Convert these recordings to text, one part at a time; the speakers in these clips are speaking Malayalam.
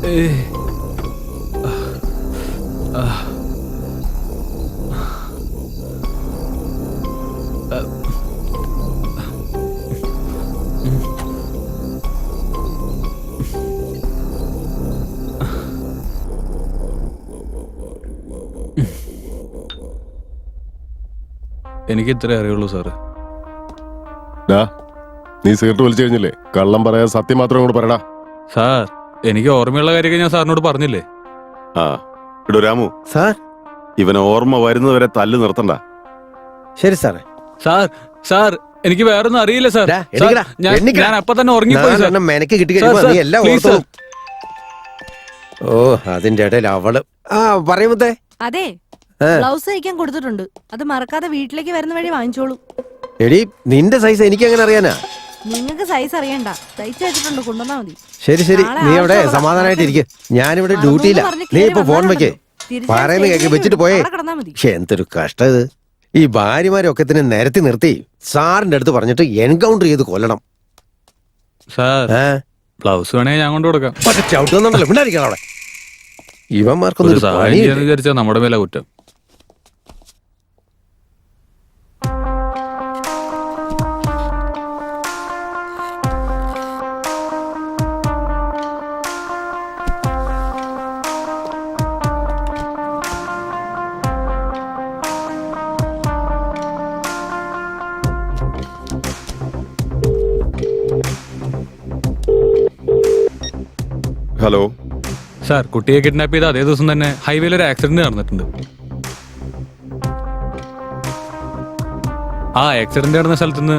എനിക്ക് ഇത്രേ അറിയുള്ളൂ സാറ്. നീ സിഗരറ്റ് വലിച്ചു കഴിഞ്ഞില്ലേ? കള്ളം പറയാൻ സത്യം മാത്രം കൂടെ പറയടാ. സാർ, എനിക്ക് ഓർമ്മയുള്ള കാര്യമൊക്കെ ഞാൻ സാറിനോട് പറഞ്ഞില്ലേ? ആ ഇടൂ രാമു സാർ, ഇവനെ ഓർമ്മ വരുന്നവരെ തല്ല് നിർത്തണ്ട. ശരി സാറേ. സാർ സാർ എനിക്ക് വേറൊന്നും അറിയില്ല സാർ. ഞാൻ അപ്പൊ തന്നെ മെനക്ക് കിട്ടി ഓ അതിന്റെ ഇടയിൽ അവള് പറയുമ്പത്തേ. അതെ, ബ്ലൗസ് തയ്ക്കാൻ കൊടുത്തിട്ടുണ്ട്. അത് മറക്കാതെ വീട്ടിലേക്ക് വരുന്ന വഴി വാങ്ങിച്ചോളൂ. എടി നിന്റെ സൈസ് എനിക്ക് എങ്ങനെ അറിയാനാ? നിങ്ങൾക്ക് സൈസ് അറിയണ്ട, തയ്ച്ചു വെച്ചിട്ടുണ്ട്, കൊണ്ടുവന്നാ മതി. ശരി ശരി, നീ അവിടെ സമാധാനമായിട്ട് ഇരിക്കും. ഞാനിവിടെ ഡ്യൂട്ടിയില്ല. നീ ഇപ്പൊ ഫോൺ വെക്കേ, പറയുന്ന കേക്ക് വെച്ചിട്ട് പോയേ. എന്തൊരു കഷ്ടം ഇത്. ഈ ഭാര്യമാരൊക്കെ തന്നെ നിരത്തി നിർത്തി സാറിന്റെ അടുത്ത് പറഞ്ഞിട്ട് എൻകൗണ്ടർ ചെയ്ത് കൊല്ലണം. ബ്ലൗസ് വേണേ ഞാൻ കൊണ്ടു കൊടുക്കാം. ചവിട്ടുന്നുണ്ടല്ലോ, പിണ്ടായിരിക്കണം അവിടെ. ഇവന്മാർക്കൊന്നും വിചാരിച്ചാ നമ്മുടെ മേലെ കുറ്റം. ഹലോ സാർ, കുട്ടിയെ കിഡ്നാപ്പ് ചെയ്ത അതേ ദിവസം തന്നെ ഹൈവേയിൽ ഒരു ആക്സിഡന്റ് നടന്നിട്ടുണ്ട്. ആ ആക്സിഡന്റ് നടന്ന സ്ഥലത്ത് നിന്ന്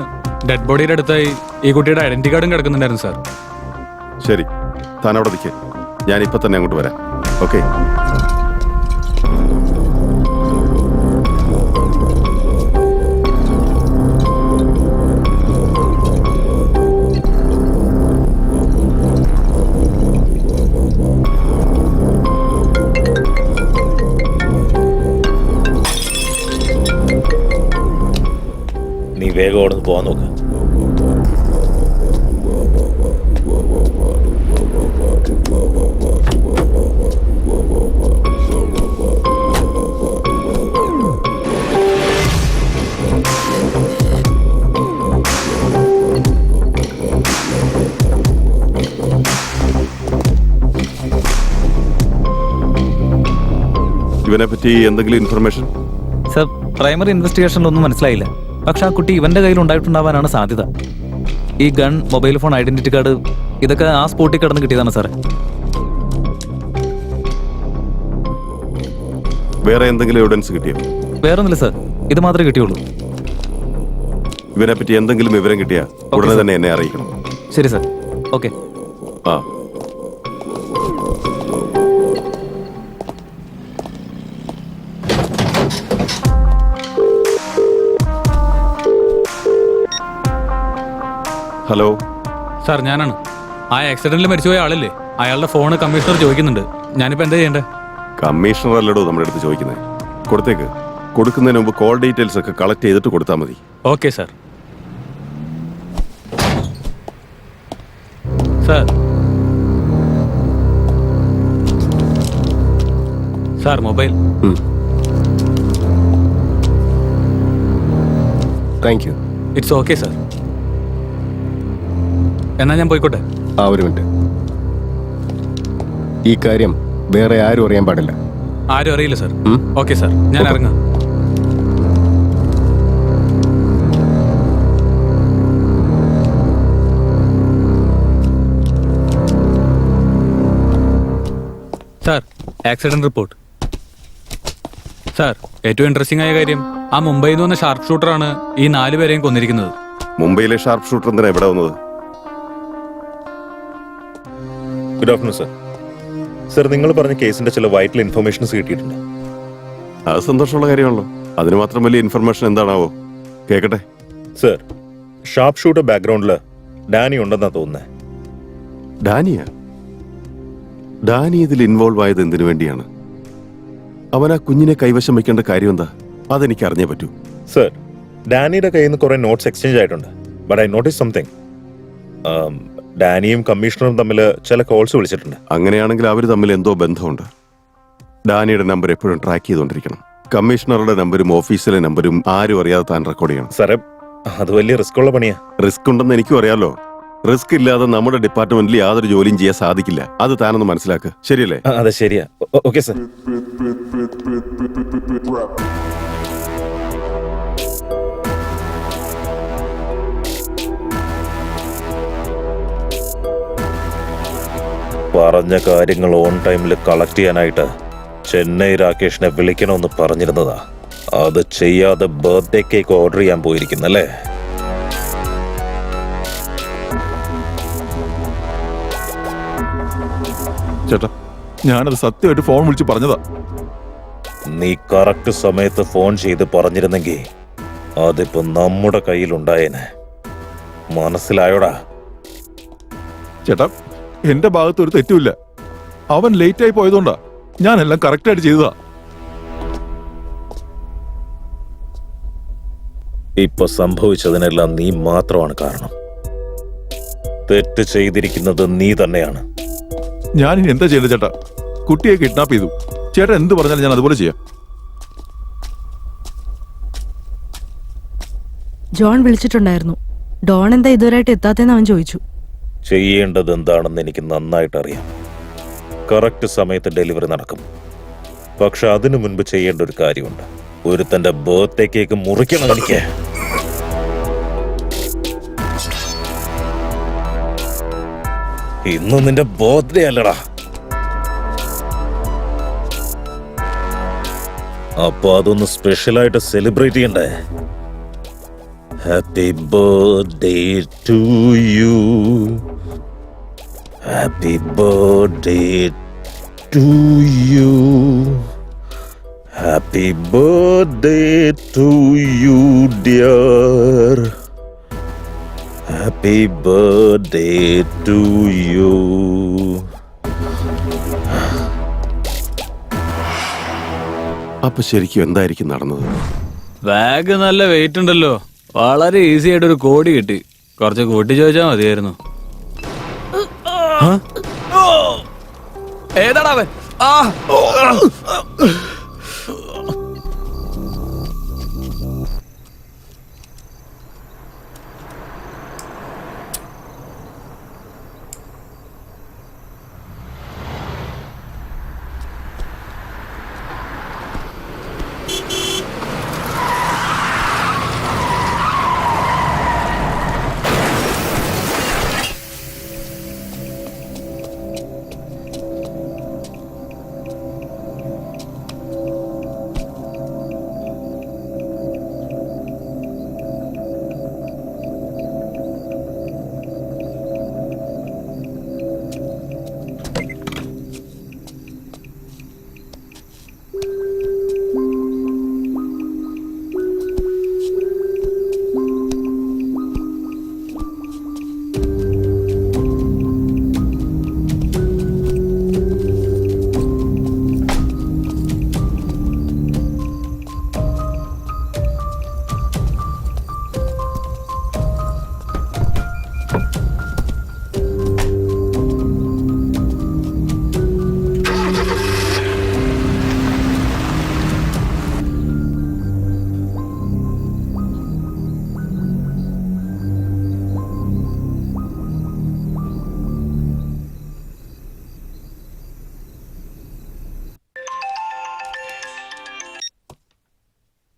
ഡെഡ് ബോഡിയുടെ അടുത്തായി ഈ കുട്ടിയുടെ ഐഡന്റിറ്റി കാർഡും കിടക്കുന്നുണ്ടായിരുന്നു സാർ. ശരി, താൻ അവിടെ നിൽക്കേ, ഞാൻ ഇപ്പൊ തന്നെ അങ്ങോട്ട് വരാം. ഓക്കെ. വേഗം അവിടെ നിന്ന് പോകാൻ നോക്ക്. ഇവനെ പറ്റി എന്തെങ്കിലും ഇൻഫർമേഷൻ? സർ, പ്രൈമറി ഇൻവെസ്റ്റിഗേഷനിലൊന്നും മനസ്സിലായില്ല. പക്ഷെ ആ കുട്ടി ഇവന്റെ കയ്യിൽ ഉണ്ടായിട്ടുണ്ടാവാനാണ് സാധ്യത. ഈ gun, mobile phone, identity card ഇതൊക്കെ ആ സ്പോട്ടിൽ കിടന്ന് കിട്ടിയതാണ് സാറേ. വേറെ എന്തെങ്കിലും എവിഡൻസ് കിട്ടിയോ? വേറൊന്നുമില്ല സാർ, ഇത് മാത്രമേ കിട്ടിയുള്ളൂ. ഇവനെ പറ്റി എന്തെങ്കിലും വിവരം കിട്ടിയാ ഉടനെ തന്നെ എന്നെ അറിയിക്കണം. ശരി സാർ. ഓക്കെ. ആ ഹലോ സാർ, ഞാനാണ്. ആ ആക്സിഡന്റിൽ മരിച്ചുപോയ ആളല്ലേ? അയാളുടെ ഫോണ് കമ്മീഷണർ ചോദിക്കുന്നുണ്ട്. ഞാനിപ്പോ എന്താ ചെയ്യണ്ടേ? കമ്മീഷണർ അല്ലടോ നമ്മുടെ അടുത്ത് ചോദിക്കുന്നത്. കൊടുത്തേക്ക്. കൊടുക്കുന്നതിന് മുമ്പ് കോൾ ഡീറ്റെയിൽസ് ഒക്കെ കളക്ട് ചെയ്തിട്ട് കൊടുത്താൽ മതി. Okay sir. Sir mobile. Thank you. It's okay sir. എന്നാ ഞാൻ പോയിക്കോട്ടെ? ഒരു മിനിറ്റ്. ഈ കാര്യം വേറെ ആരും അറിയാൻ പാടില്ല. ആരും അറിയില്ല സാർ. ഓക്കെ സാർ, ഞാൻ ഇറങ്ങാം. Sir, accident report. സാർ, ഏറ്റവും ഇൻട്രസ്റ്റിംഗ് ആയ കാര്യം, ആ മുംബൈയിൽ നിന്ന് വന്ന ഷാർപ്പ് ഷൂട്ടറാണ് ഈ 4 പേരെയും കൊന്നിരിക്കുന്നത്. മുംബൈയിലെ ഷാർപ്പ് ഷൂട്ടർ എന്തിനാ ഇവിടെ വന്നത്? Good afternoon sir. സർ, നിങ്ങൾ പറഞ്ഞ കേസിന്റെ ചില വൈറ്റൽ ഇൻഫർമേഷൻസ് കിട്ടിയിട്ടുണ്ട്. അത് സന്തോഷമുള്ള കാര്യമാണല്ലോ. അതിന് മാത്രം വലിയ ഇൻഫർമേഷൻ എന്താണാവോ? കേക്കട്ടെ. സർ, ഷാർപ്പ് ഷൂട്ടർ ബാക്ക്ഗ്രൗണ്ടില് ഡാനി ഉണ്ടെന്നാ തോന്നുന്നത്. ഡാനി ഇതിൽ ഇൻവോൾവ് ആയത് എന്തിനു വേണ്ടിയാണ്? അവൻ ആ കുഞ്ഞിനെ കൈവശം വെക്കേണ്ട കാര്യം എന്താ? അതെനിക്ക് അറിഞ്ഞേ പറ്റൂ. സർ, ഡാനിയുടെ കയ്യിൽ നിന്ന് കുറെ നോട്ട്സ് എക്സ്ചേഞ്ച് ആയിട്ടുണ്ട്. But I notice something. ഡാനിയും കമ്മീഷണറും തമ്മിൽ ചില കോൾസ് വിളിച്ചിട്ടുണ്ട്. അങ്ങനെയാണെങ്കിൽ അവർ തമ്മിൽ എന്തോ ബന്ധമുണ്ട്. ഡാനിയുടെ നമ്പർ എപ്പോഴും ട്രാക്ക് ചെയ്തുകൊണ്ടിരിക്കണം. കമ്മീഷണറുടെ നമ്പരും ഓഫീസിലെ നമ്പരും ആരും അറിയാതെ താൻ റെക്കോർഡ് ചെയ്യണം. സാറേ, അത് വലിയ റിസ്ക് ഉള്ള പണിയാ. റിസ്ക് ഉണ്ടെന്ന് എനിക്കും അറിയാലോ. റിസ്ക് ഇല്ലാതെ നമ്മുടെ ഡിപ്പാർട്ട്മെന്റിൽ യാതൊരു ജോലിയും ചെയ്യാൻ സാധിക്കില്ല. അത് താനൊന്ന് മനസ്സിലാക്കുക. ശരിയല്ലേ? അതെ, ശരിയാ. Okay sir. പറഞ്ഞ കാര്യങ്ങൾ ഓൺ ടൈമിൽ കളക്ട് ചെയ്യാനായിട്ട് ചെന്നൈ രാകേഷിനെ വിളിക്കണമെന്ന് പറഞ്ഞിരുന്നതാ. അത് ചെയ്യാതെ ബർത്ത്ഡേ കേക്ക് ഓർഡർ ചെയ്യാൻ പോയിരിക്കുന്നല്ലേ? ചേട്ടാ, ഞാനത് സത്യമായിട്ട് ഫോൺ വിളിച്ച് പറഞ്ഞതാ. നീ കറക്റ്റ് സമയത്ത് ഫോൺ ചെയ്ത് പറഞ്ഞിരുന്നെങ്കിൽ അതിപ്പോ നമ്മുടെ കയ്യിലുണ്ടായേനെ. മനസ്സിലായോടാ? ചേട്ടാ, എന്റെ ഭാഗത്ത് ഒരു തെറ്റുമില്ല. അവൻ ലേറ്റ് ആയി പോയതുകൊണ്ടാ. ഞാനെല്ലാം കറക്റ്റായിട്ട് ചെയ്തതാ. ഇപ്പൊ സംഭവിച്ചതിനെല്ലാം നീ മാത്രമാണ് കാരണം. തെറ്റ് ചെയ്തിരിക്കുന്നത് നീ തന്നെയാണ്. ഞാനിനി എന്താ ചെയ്യേണ്ടത് ചേട്ടാ? കുട്ടിയെ കിഡ്നാപ്പ് ചെയ്തു. ചേട്ടൻ എന്ത് പറഞ്ഞാലും ഞാൻ അതുപോലെ ചെയ്യാം. ജോൺ വിളിച്ചിട്ടുണ്ടായിരുന്നു. ഡോൺ എന്താ ഇതുവരെയായിട്ട് എത്താത്തെന്ന് അവൻ ചോദിച്ചു. ചെയ്യേണ്ടത് എന്താണെന്ന് എനിക്ക് നന്നായിട്ട് അറിയാം. കറക്റ്റ് സമയത്ത് ഡെലിവറി നടക്കും. പക്ഷെ അതിനു മുൻപ് ചെയ്യേണ്ട ഒരു കാര്യമുണ്ട്. ഒരുത്തന്റെ ബർത്ത്ഡേ കേക്ക് മുറിക്കണം എനിക്ക്. ഇന്ന് നിന്റെ ബർത്ത്ഡേ അല്ലടാ. അപ്പൊ അതൊന്ന് സ്പെഷ്യലായിട്ട് സെലിബ്രേറ്റ് ചെയ്യണ്ടേ? Happy birthday to you. Happy birthday to you. Happy birthday to you, dear. Happy birthday to you. അപ്പൊ ശരിക്കും എന്തായിരിക്കും നടന്നത്? ബാഗ് നല്ല വെയിറ്റ് ഉണ്ടല്ലോ. വളരെ ഈസി ആയിട്ട് ഒരു കോടി കിട്ടി. കുറച്ച് കൂട്ടി ചോദിച്ചാൽ മതിയായിരുന്നു. ഏതാടാ അവൻ?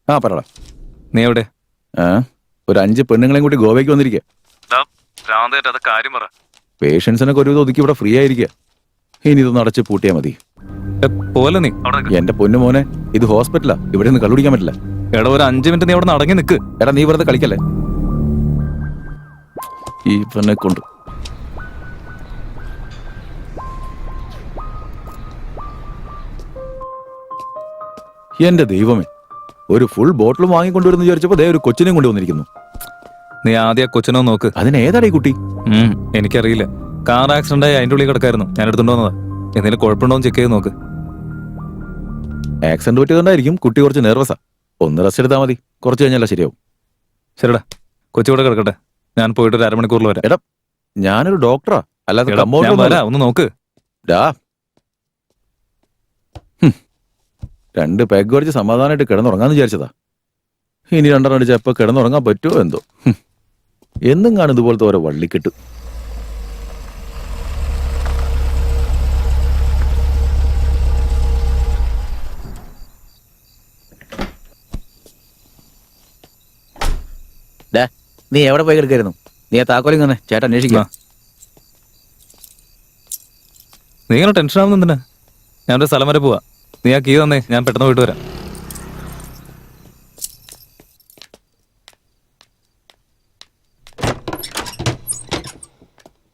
ആ പറടാ. നീ എവിടെ? ഒരു 5 പെണ്ണുങ്ങളെയും കൂടി ഗോവയ്ക്ക് വന്നിരിക്കുക. പേഷ്യൻസിനൊക്കെ ഒരുവിധം ഒതുക്കി ഇവിടെ ഫ്രീ ആയിരിക്കുക. ഇനി ഇതൊന്ന് അടച്ച് പൂട്ടിയാൽ മതി. പോലെ നീ എന്റെ പൊന്നു മോനെ, ഇത് ഹോസ്പിറ്റലാ. ഇവിടെ നിന്ന് കള്ളുപിടിക്കാൻ പറ്റില്ല. എടാ, ഒരു 5 മിനിറ്റ് നീ അവിടെ അടങ്ങി നിൽക്ക്. എടാ, നീ വെറുതെ കളിക്കല്ലേ. ഈ പെണ്ണെ കൊണ്ട് എന്റെ ദൈവമേ, ഒരു ഫുൾ ബോട്ടിലും വാങ്ങിക്കൊണ്ടുവരുന്നു വിചാരിച്ചപ്പോ ദേ ഒരു കൊച്ചിനെയും കൊണ്ടുവന്നിരിക്കുന്നു. നീ ആദ്യം കൊച്ചിനോ നോക്ക്. അതിന് ഏതാടാ ഈ കുട്ടി? എനിക്കറിയില്ല. കാർ ആക്സിഡന്റ് ആയി അതിന്റെ ഉള്ളിൽ കിടക്കായിരുന്നു. ഞാൻ എടുത്തുകൊണ്ട് വന്നതാ. എന്തെങ്കിലും കുഴപ്പമുണ്ടോ ചെക്ക് ചെയ്ത് നോക്ക്. ആക്സിഡന്റ് പറ്റിയതുകൊണ്ടായിരിക്കും കുട്ടി കുറച്ച് നെർവസാ. ഒന്ന് റെസ്റ്റ് എടുത്താൽ മതി. കുറച്ച് കഴിഞ്ഞാൽ ശരിയാവും. ശരിടാ, കൊച്ചിവിടെ കിടക്കട്ടെ. ഞാൻ പോയിട്ട് ഒരു 1/2 മണിക്കൂറിൽ വരാം. എടാ, ഞാനൊരു ഡോക്ടറാ അല്ലാതെ എടാ, കമ്പൗണ്ടർ ഞാൻ ഒന്നുമല്ല. വരാം, ഒന്ന് നോക്ക്. ഡാ. ഹും. 2 പെഗ് അടിച്ച് സമാധാനമായിട്ട് കിടന്നുറങ്ങാന്ന് വിചാരിച്ചതാ. ഇനി 2 അടിച്ച് എപ്പോ കിടന്നുറങ്ങാൻ പറ്റുമോ എന്തോ. എന്നും കാണും ഇതുപോലത്തെ ഓരോ വള്ളിക്കെട്ട്. നീ എവിടെ പോയി കിടക്കായിരുന്നു? നീ ആ താക്കോലിങ് തന്നെ ചേട്ടൻ അന്വേഷിക്കുക. നീ ഇങ്ങനെ ടെൻഷൻ ആവുന്ന എന്തിനാ? ഞാനൊരു സ്ഥലം വരെ പോവാ. നീ ആ കീ തന്നേ, ഞാൻ പെട്ടെന്ന് പോയിട്ട് വരാം.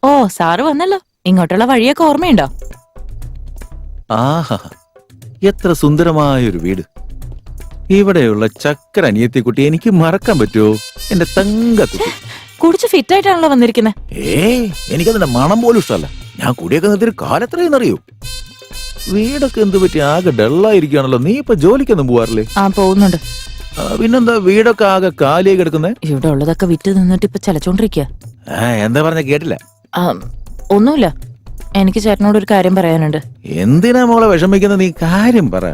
ഓ സാറ് വന്നല്ലോ. ഇങ്ങോട്ടുള്ള വഴിയൊക്കെ ഓർമ്മയുണ്ടോ? ആഹാ, എത്ര സുന്ദരമായൊരു വീട്. ഇവിടെയുള്ള ചക്കര അനിയത്തിക്കുട്ടി എനിക്ക് മറക്കാൻ പറ്റുമോ? എന്റെ തങ്കക്കുട്ടി. കുടിച്ച് ഫിറ്റ് ആയിട്ടാണല്ലോ വന്നിരിക്കുന്നത്. എനിക്കതിന്റെ മണം പോലും ഇഷ്ടമല്ല. ഞാൻ കുടിയൊക്കെ നിർത്തിയൊരു കാലത്രയെന്നറിയോ? വീടൊക്കെ എന്ത് പറ്റി ആകെ ഡള്ളായിരിക്കുകയാണല്ലോ. നീ ഇപ്പൊ ജോലിക്കൊന്നും പോവാറില്ലേ? ആ പോകുന്നുണ്ട്. പിന്നെന്താ വീടൊക്കെ ആകെ കാലിയായി കിടക്കുന്നേ? ഇവിടെ ഉള്ളതൊക്കെ വിറ്റ് നിന്നിട്ട് ഇപ്പൊ ചലച്ചോണ്ടിരിക്കുക. എന്താ പറഞ്ഞ കേട്ടില്ല. ഒന്നുമില്ല, എനിക്ക് ചേട്ടനോട് ഒരു കാര്യം പറയാനുണ്ട്. എന്തിനാ മോളെ വിഷമിക്കുന്നത്? നീ കാര്യം പറ.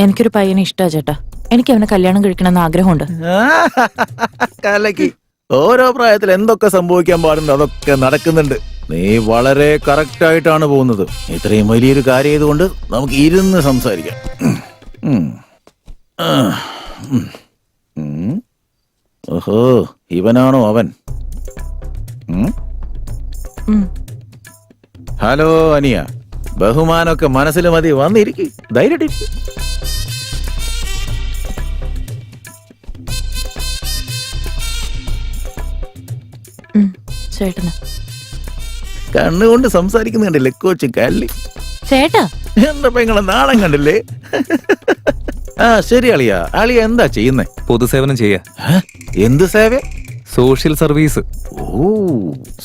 എനിക്കൊരു പയ്യനെ ഇഷ്ടാ ചേട്ടാ. എനിക്ക് അവനെ കല്യാണം കഴിക്കണമെന്ന് ആഗ്രഹമുണ്ട്. കലക്കി. ഓരോ പ്രായത്തിൽ എന്തൊക്കെ സംഭവിക്കാൻ പാടുണ്ടോ അതൊക്കെ നടക്കുന്നുണ്ട്. നീ വളരെ കറക്റ്റ് ആയിട്ടാണ് പോകുന്നത്. ഇത്രയും വലിയൊരു കാര്യം ചെയ്തുകൊണ്ട് നമുക്ക് ഇരുന്ന് സംസാരിക്കാം. ഓഹോ, ഇവനാണോ അവൻ? ഹലോ അനിയ, ബഹുമാനമൊക്കെ മനസ്സിൽ മതി, വന്നിരിക്കും, ധൈര്യമായിട്ടിരിക്കും. ചേട്ടന് കണ്ണുകൊണ്ട് സംസാരിക്കുന്ന കണ്ടില്ലേ കൊച്ചു കല്ലി. ചേട്ടാ, എന്റെ പെങ്ങളെ നാണം കണ്ടില്ലേ? ശരി അളിയ, അളിയ എന്താ ചെയ്യുന്നേ? പൊതുസേവനം ചെയ്യാ. എന്ത് സേവ? Social service. ഓ,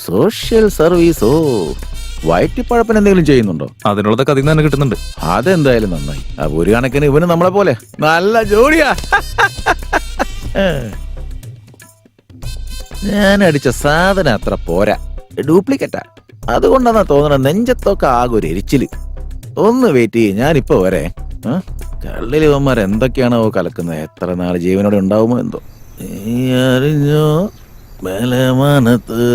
സോഷ്യൽ സർവീസ്. ഓ, വയറ്റിപ്പഴപ്പൻ എന്തെങ്കിലും ചെയ്യുന്നുണ്ടോ? അതിനുള്ളതൊക്കെ അതിൽ നിന്ന് തന്നെ കിട്ടുന്നുണ്ട്. അതെന്തായാലും നന്നായി. അപ്പൊ ഒരു കണക്കിന് ഇവന് നമ്മളെ പോലെ നല്ല ജോലിയാ. ഞാൻ അടിച്ച സാധനം അത്ര പോരാ, ഡ്യൂപ്ലിക്കേറ്റാ. അതുകൊണ്ടാണ് തോന്നണ നെഞ്ചത്തൊക്കെ ആകെ ഒരു എരിച്ചില്. ഒന്ന് വെയിറ്റ് ചെയ്യ്, ഞാനിപ്പോ വരെ. കള്ളിൽ ഇവന്മാർ എന്തൊക്കെയാണോ കലക്കുന്നത്? എത്ര നാൾ ജീവനോടെ ഉണ്ടാവുമോ എന്തോ. നീ അറിഞ്ഞോ ബലമാനത്ത്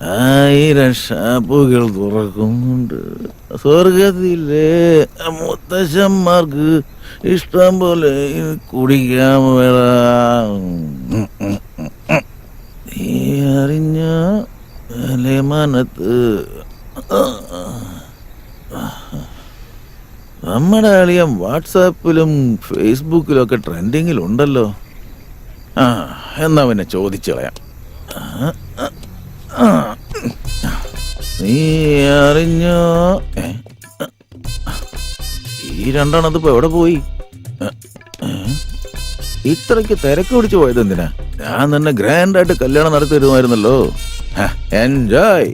1000 ഷാപ്പുകൾ തുറക്കുന്നുണ്ട്. സ്വർഗത്തിലെ മുത്തശ്ശന്മാർക്ക് ഇഷ്ടം പോലെ കുടിക്കാൻ വേണം. നീ അറിഞ്ഞ ബലമാനത്ത് നമ്മുടെ അളിയൻ വാട്സാപ്പിലും ഫേസ്ബുക്കിലും ഒക്കെ ട്രെൻഡിങ്ങിലുണ്ടല്ലോ. എന്നാ പിന്നെ ചോദിച്ചു കളയാം. നീ അറിഞ്ഞോ? ഈ 2 ഇപ്പൊ എവിടെ പോയി? ഇത്രയ്ക്ക് തിരക്ക് പിടിച്ചു പോയത് എന്തിനാ? ഞാൻ തന്നെ ഗ്രാൻഡായിട്ട് കല്യാണം നടത്തി തരുമായിരുന്നല്ലോ. എൻജോയ്.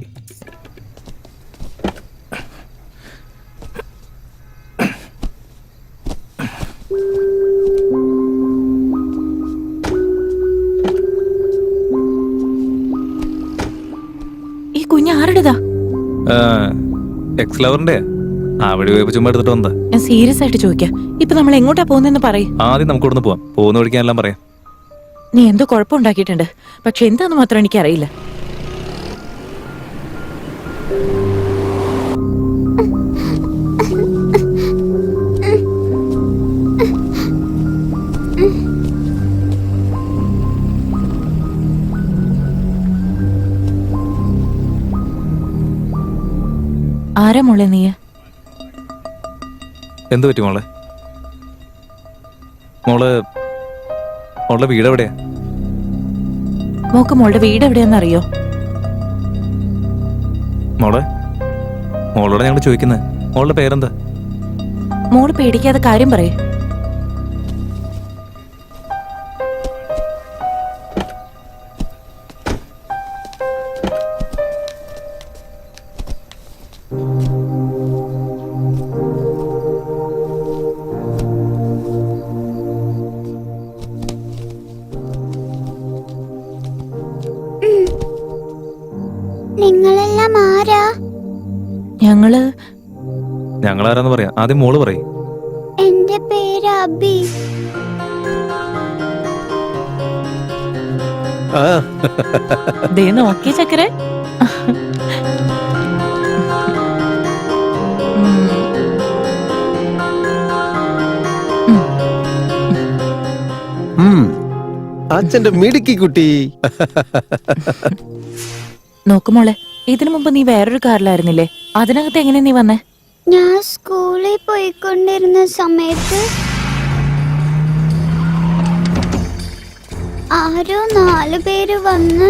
ഈ കുഞ്ഞ് ആരുടേതാ? എക്സ് ലവറിന്റെ ആ വഴി പോയപ്പോ ചുമ്മാ എടുത്തിട്ട് വന്നതാ. ഞാൻ സീരിയസ് ആയിട്ട് ചോദിക്കാം. ഇപ്പൊ നമ്മൾ എങ്ങോട്ടാ പോകുന്നെന്ന് പറയും. ആദ്യം നമുക്ക് ഇവിടുന്ന് പോവാം. പോകുന്ന വഴിക്കാൻ എല്ലാം പറയാം. നീ എന്തോ കുഴപ്പമുണ്ടാക്കിയിട്ടുണ്ട്, പക്ഷെ എന്താന്ന് മാത്രം എനിക്കറിയില്ല. ആരാ മോളെ നീ? എന്ത് പറ്റി മോളെ? മോളുടെ വീട് എവിടെയാ? മോക്ക് മോളുടെ വീട് എവിടെയാന്ന് അറിയോ? മോളോട് ഞങ്ങൾ ചോദിക്കുന്നത്. മോളുടെ പേരെന്താ? മോള് പേടിക്കാതെ കാര്യം പറയേ. ഞങ്ങളാരാന്ന് പറയാം, ആദ്യം മോള് പറയും. എന്റെ പേര് അബി. ആ ദേ നോക്കിയ ചക്കരെ. അച്ഛന്റെ മിടുക്കി കുട്ടി. നോക്കുമോളെ, ഇതിനു മുമ്പ് നീ വേറൊരു കാറിലായിരുന്നില്ലേ? അതിനകത്ത് എങ്ങനെ നീ വന്നേ? ഞാൻ സ്കൂളിൽ പോയിക്കൊണ്ടിരുന്ന സമയത്ത് ആരോ 4 പേര് വന്ന്